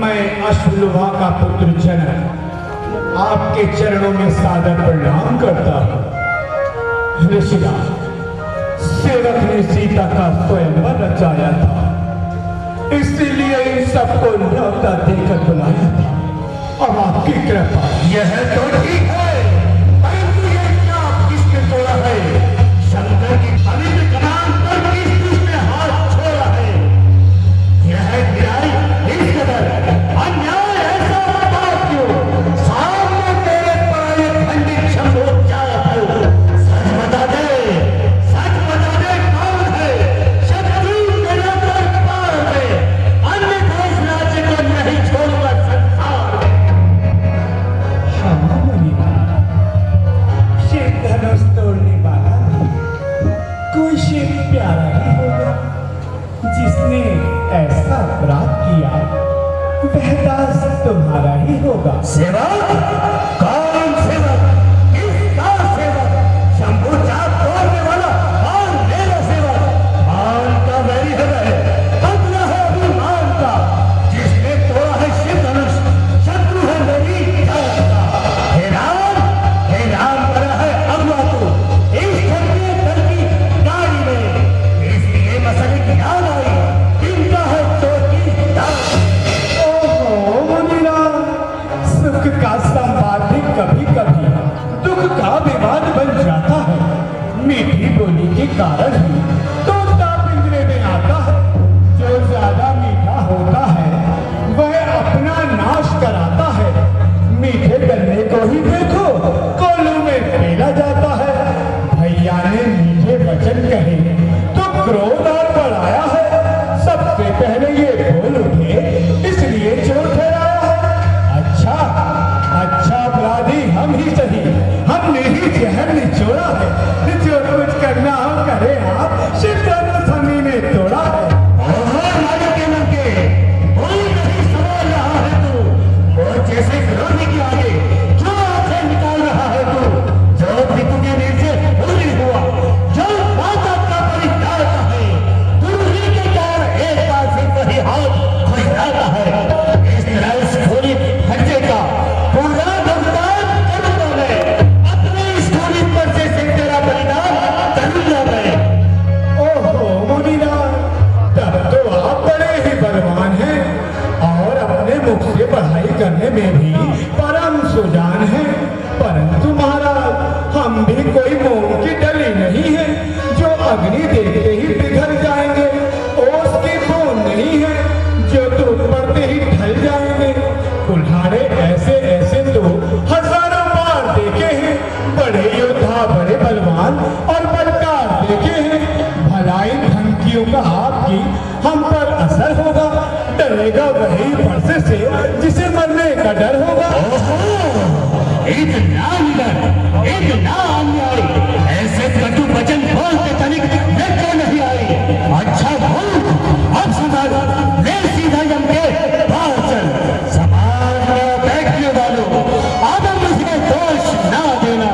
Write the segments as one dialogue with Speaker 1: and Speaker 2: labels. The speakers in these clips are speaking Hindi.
Speaker 1: मैं अश्वलुभा का पुत्र जनक आपके चरणों में सादर प्रणाम करता हूँ। ऋषिराज, सेवक ने सीता का स्वयंवर रचाया था, इसीलिए इन सबको न्योता देकर बुलाया था। अब आपकी कृपा।
Speaker 2: यह तो ठीक है, परंतु ये क्या किसने तोड़ा है? शंकर की पवित्र कमान पर किसने हाथ छोड़ा है? यह गिराई इस कदर अन्याय ऐसा बात क्यों? सामने तेरे पराये पंडित शंभू क्या है? सच बता दे कौन है? शत्रु तेरे पर पार है, अन्यथा इस राज्य को नहीं छोड़ूंगा संसार।
Speaker 1: शिव धनुष तोड़ने वाला कोई शिव प्यारा ही होगा, जिसने ऐसा अपराध किया वह दास तुम्हारा ही होगा।
Speaker 2: सेवक? कौन सेवक? किसका सेवक? शंभू चाप तोड़ने वाला और मेरा सेवक? मान का वैरी है वह, बदला है अभिमान का। जिसने तोड़ा है शिव धनुष, शत्रु है मेरी जात का। हे राम बना है अगुआ तू इस धरती दल की गाड़ी में, इसलिए मसले की याद आई, चिंता है चोर की दात।
Speaker 1: ओहो मुनिराज, सुख का संवाद भी कभी कभी दुख का विवाद बन जाता है। मीठी बोली के कारण ही तोता पिंजरे में आता है। जो ज्यादा मीठा होता है वह अपना नाश कराता है। मीठे गन्ने को ही देखो, कोलू में फेला जाता है। भैया ने मीठे वचन कहे तो क्रोध और बढ़ाया है। सबसे पहले ये बोल उठे, इसलिए चोर ठहराया है। अच्छा अपराधी हम ही सही, हमने ही जहर निचोड़ा है। जो कुछ करना हो करे आप, शिव धनुष हमही ने तोड़ा है।
Speaker 2: जैसे विरोधी के आगे जो आंखें निकाल रहा है तू, जो पितु के नीर से पूरी हुआ, जो माता का परित्याग है, दूरी के कारण एक बार फिर वही हाथ खुल जाता है। इस तरह इस पूरी खर्चे का पूरा भुगतान करूंगा मैं, अपने इस पूरी पर से तेरा बलिदान करूंगा मैं।
Speaker 1: ओहो मुनिराज, तब तो आप बड़े ही बलवान हैं और अपने मुख से पढ़ाई करने में भी परम सुजान है। परंतु महाराज, हम भी कोई मोम की डली नहीं है जो अग्नि देखते ही पिघल जाएंगे। ओस की बूंद नहीं है जो धूप पड़ते ही ढल जाएंगे। कुल्हाड़े ऐसे तो हजारों बार देखे हैं। बड़े योद्धा, बड़े बलवान और बलकार देखे हैं। भलाई धमकियों का आपकी हम पर असर होगा। डरेगा वही फरसे से जिसे मरने का डर होगा।
Speaker 2: इतना अन्याय, ऐसे कटु वचन बोलते तनिक लज्जा नहीं आई। अच्छा बोल, अब संभाल, ले सीधा यम के पास चल। समाज में बैठने वालों, अब मुझे दोष ना देना।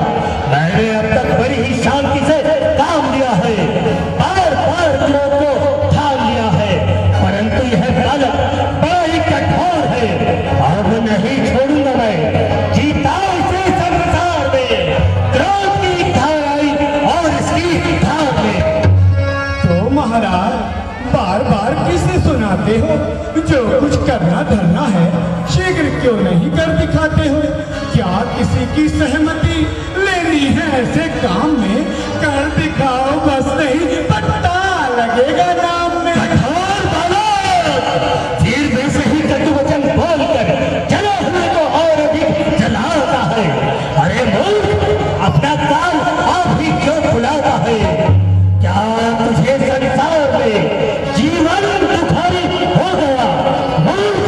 Speaker 2: मैंने अब तक बड़ी ही शांति से काम लिया है, बार क्रोध को ठान लिया है, परंतु यह बालक बड़ा ही कठोर है। अब नहीं छोड़ूंगा मैं, जीता इसे संसार में, क्रोध की धार आई और इसकी धार में।
Speaker 1: तो महाराज, बार बार किसे सुनाते हो? जो कुछ करना धरना है शीघ्र क्यों नहीं कर दिखाते हो? क्या किसी की सहमति लेनी है ऐसे काम में? कर दिखाओ, बस नहीं पता लगेगा नाम में।
Speaker 2: कठोर बालक, धीर में से ही कटु वचन बोलकर जला हुए को और अधिक जलाता है। अरे मूर्ख, अपना काल आप ही क्यों बुलाता है? क्या तुझे संसार में जीवन दुखारी हो गया? मूर्ख,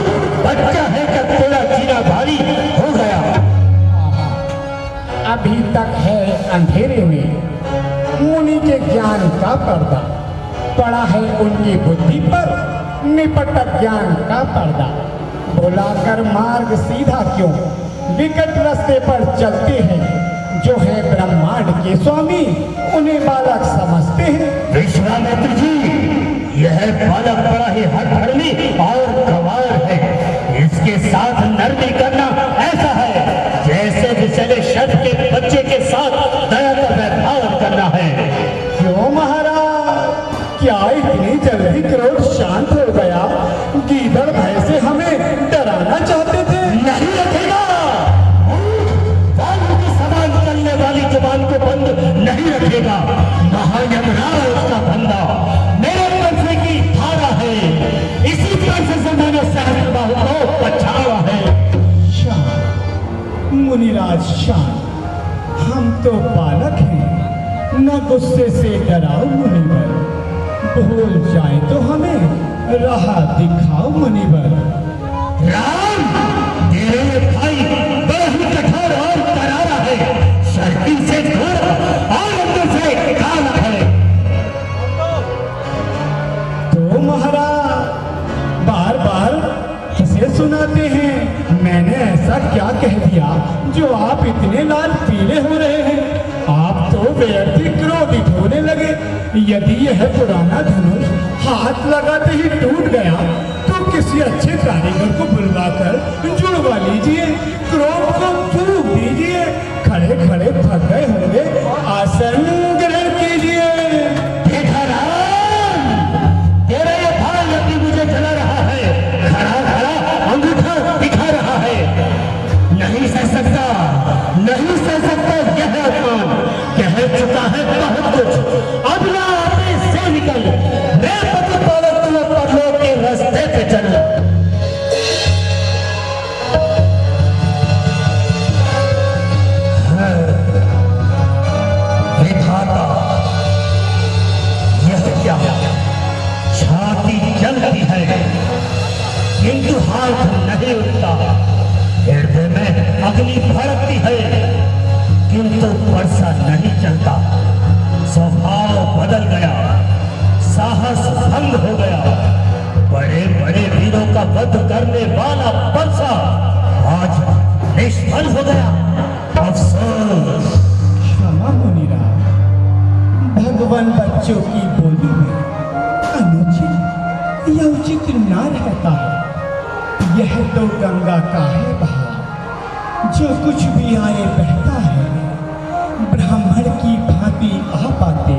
Speaker 2: बच्चा है कि तेरा जीना भारी हो गया।
Speaker 1: अभी तक है अंधेरे में मुनि के ज्ञान का पर्दा पड़ा है, उनकी बुद्धि पर निपटक ज्ञान का पर्दा। बुलाकर मार्ग सीधा क्यों विकट रास्ते पर चलते हैं। जो है ब्रह्मांड के स्वामी उन्हें बालक समझते हैं।
Speaker 2: विश्वामित्र जी, यह बालक बड़ा ही हठधर्मी और गंवार है। इस उसके साथ नरमी करना ऐसा है जैसे विचले शब्द के बच्चे के साथ दया का व्यवहार करना है।
Speaker 1: क्यों महाराज, क्या इतनी जल्दी क्रोध शांत हो गया? गीदड़ भय से हमें डराना चाहते थे।
Speaker 2: नहीं रखेगा, वायु के समान चलने वाली जुबान को बंद नहीं रखेगा। महायमराज का बंदा मेरे पंथे की धारा है, इसी पंथ से मैंने सहस्त्रबाहु को बचाया है।
Speaker 1: शांत मुनिराज शांत, हम तो बालक हैं, न गुस्से से डराओ मुनिवर। भूल जाए तो हमें राह दिखाओ मुनिवर।
Speaker 2: राम, तेरे ये भाई बड़ा ही कठोर और करारा है, शर्ती से दूर और अंदर से काला है।
Speaker 1: तो महाराज बार बार किसे सुनाते हैं? मैंने ऐसा क्या कह दिया जो आप इतने लाल पीले हो रहे हैं? आप तो व्यर्थ ही क्रोधित होने लगे। यदि यह पुराना धनुष हाथ लगाते ही टूट गया तो किसी अच्छे कारीगर को बुलवाकर जुड़वा लीजिए, क्रोध को फूंक दीजिए। खड़े खड़े थक गए होंगे, आसन ग्रहण कीजिए।
Speaker 2: देखा राम, तेरा ये भाई अभी मुझे जला रहा है, खड़ा खड़ा अंगूठा दिखा रहा है। नहीं सह सकता, नहीं सह सकता यह अपमान। कह चुका है बहुत कुछ, अब ना आते से निकल। मैं पति पालक तू परलोक के रास्ते पे चल। विधाता, यह क्या? छाती जलती है किंतु हाथ नहीं उठता, हृदय में अग्नि भड़कती है किंतु वर्षा नहीं चलता। स्वभाव बदल गया, साहस भंग हो गया। बड़े बड़े वीरों का वध करने वाला परसा आज निष्फल हो गया। अफसोस।
Speaker 1: क्षमा मुनिराज, भगवान बच्चों की बोली में अनुचित या उचित ना रहता है। यह तो गंगा का है बहाव, जो कुछ भी आए बहता है। ब्राह्मण की भांति आ पाते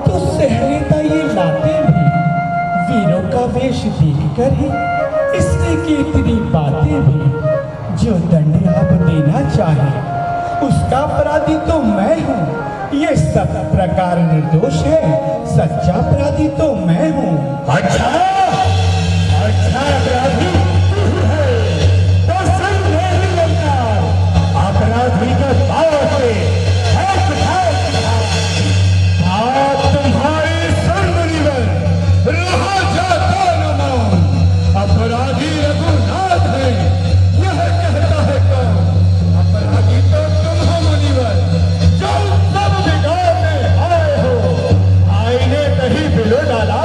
Speaker 1: तो सहलेता ये लाते भी। वीरों का वेश देखकर ही इसने की इतनी बातें भी। जो दंड आप देना चाहे उसका अपराधी तो मैं हूँ। ये सब प्रकार निर्दोष है, सच्चा अपराधी तो मैं हूँ।
Speaker 2: अच्छा, अच्छा अपराधी तू है तो सुन मेरी ललकार। अपराधी के पाँव से
Speaker 1: तुम्हारी सर्वनिवर रहा जाता न मौन। अपराधी रघुनाथ है, यह कहता है कौन? अपराधी तो तुम हो मुनिवर, जो सब बिगाड़ने आए हो। आईने कहीं बिलो डाला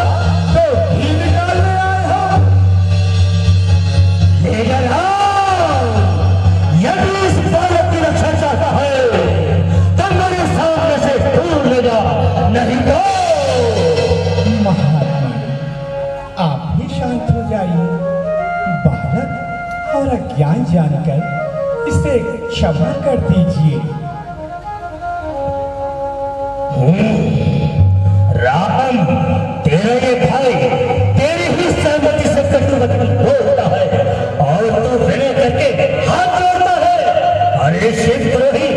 Speaker 1: तो घी निकालने आए हो।
Speaker 2: लेकर आओ, यदि इस बालक की रक्षा चाहता है तो मेरे सामने से दूर ले जा, नहीं तो
Speaker 1: महात्मा आप भी शांत हो जाइए। बालक और अज्ञान जानकर इसे क्षमा कर दीजिए।
Speaker 2: राम, तेरा ये भाई तेरी ही सहमति से कटुवचन बोलता है और तो विनय करके हाथ जोड़ता है। अरे शिवद्रोही,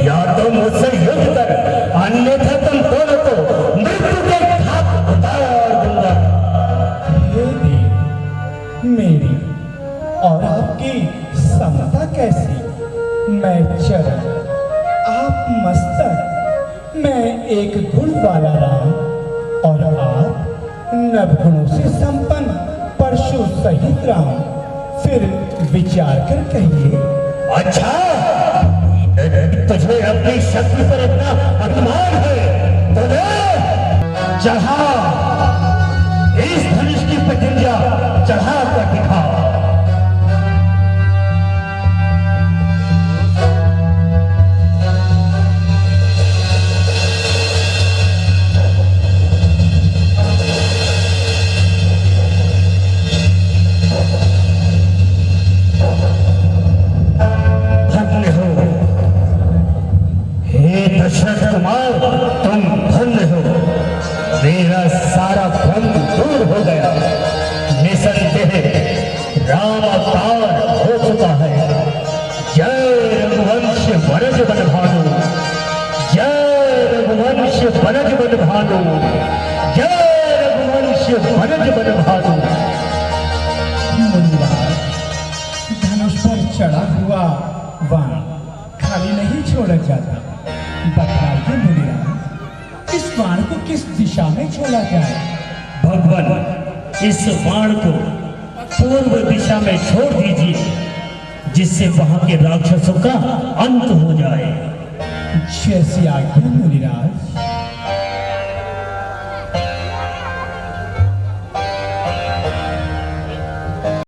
Speaker 2: या तो मुझसे युद्ध कर, अन्यथा तुम दोनों को मृत्यु के घाट उतार दूंगा।
Speaker 1: हे देव, मेरी और आपकी समता कैसी? मैं चरण, आप मस्तक। मैं एक गुण वाला राम और आप नवगुणों से संपन्न परशु सहित राम। फिर विचार कर कहिए।
Speaker 2: अच्छा, तुझे अपनी शक्ति पर इतना अभिमान है तो ले, चढ़ा इस धनुष की प्रतिज्ञा, चढ़ा कर दिखा। पार हो चुका है। जय रघुवंश वरज बन भानु, जय रघुवंश वरज बन भानु, जय रघुवंश वरज बन भानु।
Speaker 1: मुनिराज, धनुष पर चढ़ा हुआ बाण खाली नहीं छोड़ा जाता। बताइए मुनिराज, इस बाण को किस दिशा में छोड़ा जाए?
Speaker 2: भगवान, इस बाण को पूर्व दिशा में छोड़ दीजिए, जिससे वहां के राक्षसों का अंत हो जाए।
Speaker 1: जैसी आज्ञा मुनिराज।